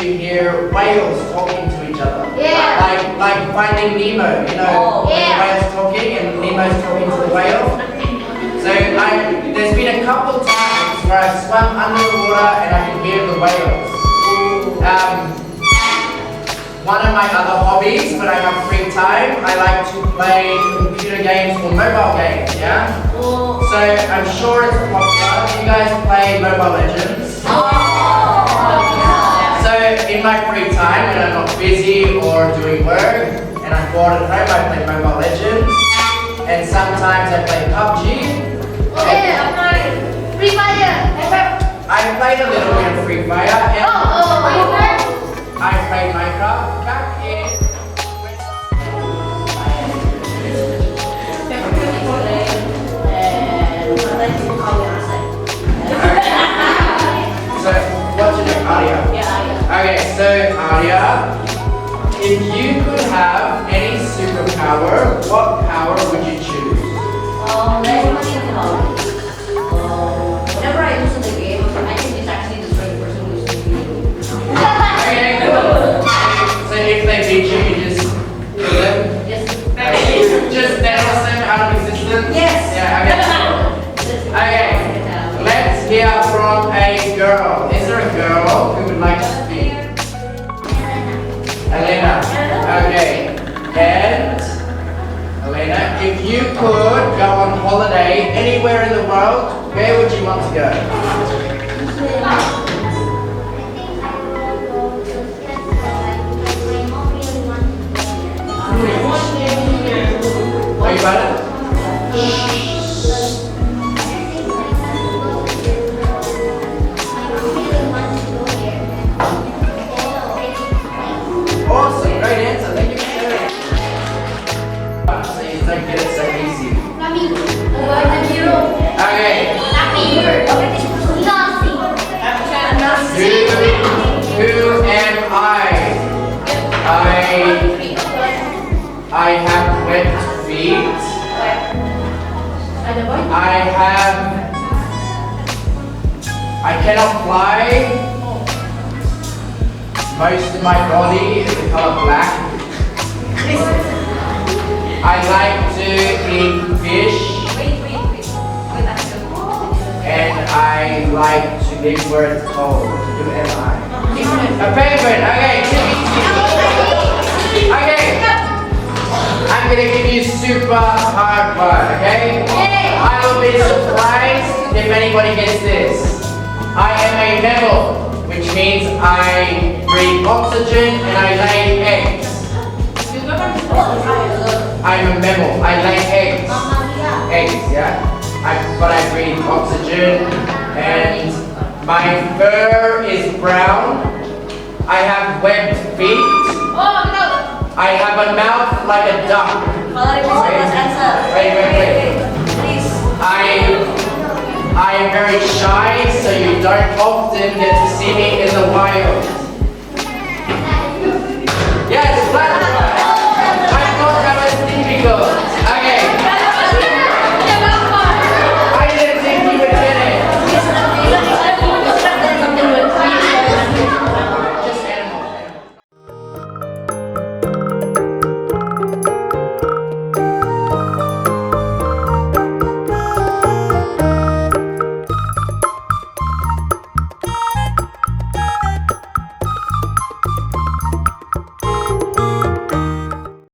hear whales talking to each other. Yeah. Like Finding Nemo, you know, when the whale's talking and Nemo's talking to the whale. So there's been a couple times where I've swum under the water and I can hear the whales. One of my other hobbies when I have free time, I like to play computer games or mobile games, yeah? So I'm sure it's popular. You guys play Mobile Legends? So in my free time when I'm not busy or doing work and I'm bored at home, I play Mobile Legends. And sometimes I play PUBG. Free Fire. I played a little bit of Free Fire and I played Minecraft back in. So, what's your name, Arya? Okay, so Arya, if you could have any superpower, what power would you choose? Whenever I lose in the game, I can just actually destroy the person who loses the game. Okay, cool. So if they beat you, you just kill them? Yes. Just denounce them out of existence? Yes. Yeah, okay. Let's hear from a girl. Is there a girl who would like to speak? Elena. Okay. And Elena, if you could go on holiday anywhere in the world, where would you want to go? Are you about it? Awesome, great answer. Thank you for sharing. So you don't get it so easy. Okay. Who am I? I have webbed feet. I cannot fly. Most of my body is the color black. I like to eat fish. And I like to live where it's cold. Who am I? A penguin. Okay, too easy. Okay. I'm gonna give you super hard one, okay? I will be surprised if anybody gets this. I am a mammal, which means I breathe oxygen and I lay eggs. I'm a mammal. I lay eggs. Eggs, yeah? But I breathe oxygen and my fur is brown. I have webbed feet. I have a mouth like a duck. Wait. I am very shy, so you don't often get to see me in the wild.